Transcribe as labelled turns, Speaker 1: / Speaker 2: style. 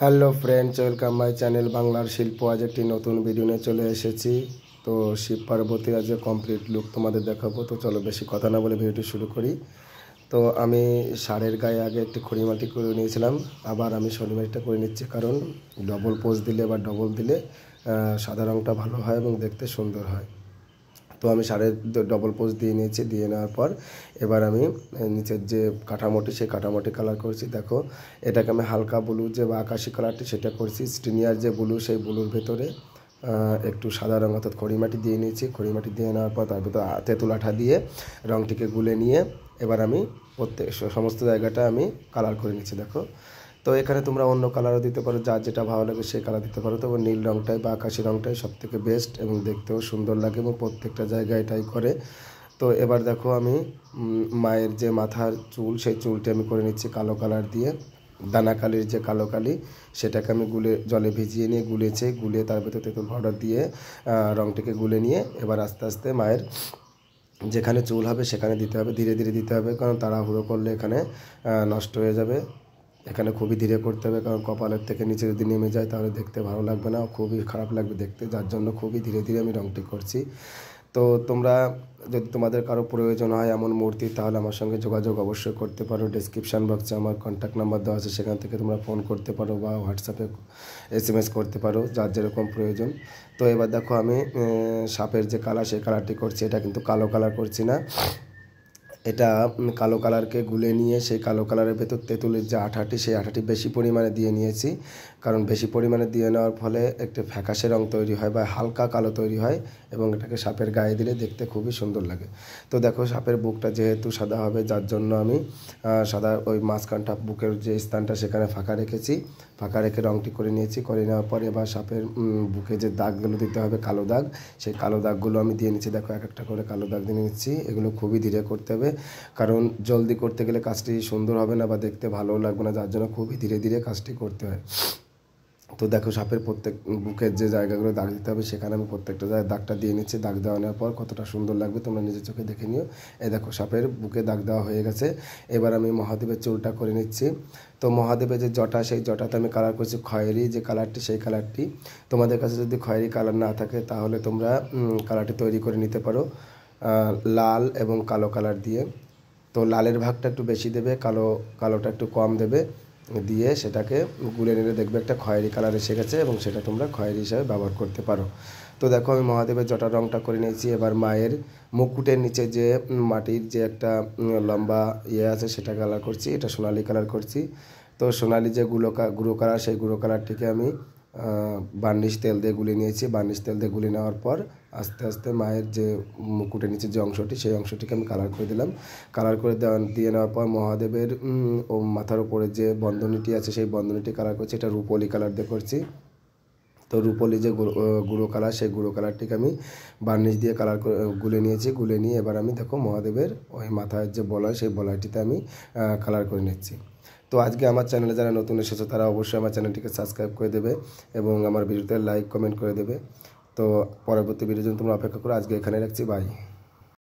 Speaker 1: Hello friends, welcome my channel বাংলার শিল্প। আজ একটি নতুন ভিডিও নিয়ে চলে এসেছি। তো শিব পার্বতীর আজ কমপ্লিট লুক তোমাদের দেখাবো। তো চলো বেশি কথা না বলে ভিডিওটি শুরু করি। তো আমি ষাঁড়ের গায়ে আগে একটি খড়িমাটি করে নিয়েছিলাম, আবার আমি শনিমাটিটা করে নিচ্ছি, কারণ ডবল পোজ দিলে বা ডবল দিলে সাদা রঙটা ভালো হয় এবং দেখতে সুন্দর হয়। তো আমি ষাঁড়ের ডবল পোজ দিয়ে নিয়েছি। দিয়ে নেওয়ার পর এবার আমি নিচের যে কাঠামোটি, সেই কাঠামোটি কালার করছি। দেখো, এটাকে আমি হালকা ব্লু যে বা আকাশি কালারটি সেটা করছি। স্টিনিয়ার যে ব্লু, সেই ব্লুর ভেতরে একটু সাদা রঙ অর্থাৎ খড়িমাটি দিয়ে নিয়েছি। খড়িমাটি দিয়ে নেওয়ার পর তার ভেতরে তেঁতুল আঠা দিয়ে রঙটিকে গুলে নিয়ে এবার আমি সমস্ত জায়গাটা আমি কালার করে নিচ্ছি। দেখো, তো এখানে তোমরা অন্য কালারও দিতে পারো, যার যেটা ভালো লাগে সেই কালার দিতে পারো। তবে নীল রঙটাই বা আকাশি রঙটাই সবথেকে বেস্ট এবং দেখতেও সুন্দর লাগে এবং প্রত্যেকটা জায়গায় এটাই করে। তো এবার দেখো, আমি মায়ের যে মাথার চুল, সেই চুলটি আমি করে নিচ্ছি কালো কালার দিয়ে। দানাকালির যে কালো কালি, সেটাকে আমি জলে ভিজিয়ে নিয়ে গুলিয়ে তার ভেতর তেঁতুল পাউডার দিয়ে রঙটিকে গুলে নিয়ে এবার আস্তে আস্তে মায়ের যেখানে চুল হবে সেখানে দিতে হবে। ধীরে ধীরে দিতে হবে, কারণ তাড়াহুড়ো করলে এখানে নষ্ট হয়ে যাবে। এখানে খুবই ধীরে করতে হবে, কারণ কপালের থেকে নিচে যদি নেমে যায় তাহলে দেখতে ভালো লাগবে না, খুবই খারাপ লাগবে দেখতে। যার জন্য খুবই ধীরে ধীরে আমি রঙটি করছি। তো তোমরা যদি তোমাদের কারো প্রয়োজন হয় এমন মূর্তি, তাহলে আমার সঙ্গে যোগাযোগ অবশ্যই করতে পারো। ডেসক্রিপশান বক্সে আমার কন্ট্যাক্ট নাম্বার দেওয়া আছে, সেখান থেকে তোমরা ফোন করতে পারো বা হোয়াটসঅ্যাপে SMS করতে পারো, যার যেরকম প্রয়োজন। তো এবার দেখো, আমি সাপের যে কালার, সেই কালারটি করছি। এটা কিন্তু কালো কালার করছি না, এটা কালো কালারকে গুলে নিয়ে সেই কালো কালারের ভেতর তেঁতুলের যে আঠাটি, সেই আঠাটি বেশি পরিমাণে দিয়ে নিয়েছি। কারণ বেশি পরিমাণে দিয়ে নেওয়ার ফলে একটা ফ্যাকাশে রং তৈরি হয় বা হালকা কালো তৈরি হয় এবং এটাকে সাপের গায়ে দিলে দেখতে খুবই সুন্দর লাগে। তো দেখো, সাপের বুকটা যেহেতু সাদা হবে, যার জন্য আমি সাদা ওই মাঝখানটা বুকের যে স্থানটা সেখানে ফাঁকা রেখেছি। ফাঁকা রেখে রঙটি করে নিয়েছি। করে নেওয়ার পর এবার সাপের বুকে যে দাগগুলো দিতে হবে, কালো দাগ, সেই কালো দাগগুলো আমি দিয়ে নিচ্ছি। দেখো, এক একটা করে কালো দাগ দিয়ে নিচ্ছি। এগুলো খুবই ধীরে করতে হবে, কারণ জলদি করতে গেলে কাজটি সুন্দর হবে না বা দেখতে ভালোও লাগবে না, যার জন্য খুবই ধীরে ধীরে কাজটি করতে হয়। তো দেখো, সাপের প্রত্যেক বুকের যে জায়গাগুলো দাগ দিতে হবে, সেখানে আমি প্রত্যেকটা জায়গায় দাগটা দিয়ে নিচ্ছি। দাগ দেওয়ানোর পর কতটা সুন্দর লাগবে তোমরা নিজের চোখে দেখে নিও। এই দেখো, সাপের বুকে দাগ দেওয়া হয়ে গেছে। এবার আমি মহাদেবের চুলটা করে নিচ্ছি। তো মহাদেবের যে জটা, সেই জটাতে আমি কালার করছি খয়েরি যে কালারটি, সেই কালারটি। তোমাদের কাছে যদি খয়েরি কালার না থাকে, তাহলে তোমরা কালারটি তৈরি করে নিতে পারো লাল এবং কালো কালার দিয়ে। তো লালের ভাগটা একটু বেশি দেবে, কালোটা একটু কম দেবে, দিয়ে সেটাকে গুলে নিলে দেখবে একটা খয়েরি কালার এসে গেছে এবং সেটা তোমরা খয়েরি হিসাবে ব্যবহার করতে পারো। তো দেখো, আমি মহাদেবের জটার রঙটা করে নিয়েছি। এবার মায়ের মুকুটের নিচে যে মাটির যে একটা লম্বা আছে, সেটা কালার করছি। এটা সোনালি কালার করছি। তো সোনালি যে গুঁড়ো কালার, সেই গুঁড়ো কালারটিকে আমি বার্নিশ তেল দিয়ে গুলে নিয়েছি। বার্নিশ তেল দিয়ে গুলে নেওয়ার পর আস্তে আস্তে মায়ের যে মুকুটের নিচে যে অংশটি, সেই অংশটিকে আমি কালার করে দিলাম। কালার করে দিয়ে নেওয়ার পর মহাদেবের ও মাথার উপরে যে বন্ধনীটি আছে, সেই বন্ধনীটি কালার করছি। এটা রূপলি কালার দিয়ে করছি। তো রূপলি যে গুঁড়ো কালার, সেই গুঁড়ো কালারটিকে আমি বার্নিশ দিয়ে কালার করে গুলে নিয়েছি। গুলে নিয়ে এবার আমি দেখো মহাদেবের ওই মাথার যে বলয়, সেই বলয়টিতে আমি কালার করে নিচ্ছি। তো আজকে আমার চ্যানেলে যারা নতুন এসেছে, তারা অবশ্যই আমার চ্যানেলটিকে সাবস্ক্রাইব করে দেবে এবং আমার ভিডিওতে লাইক কমেন্ট করে দেবে। তো পরবর্তী ভিডিওর জন্য তোমরা অপেক্ষা করো। আজকে এখানে রাখছি, বাই।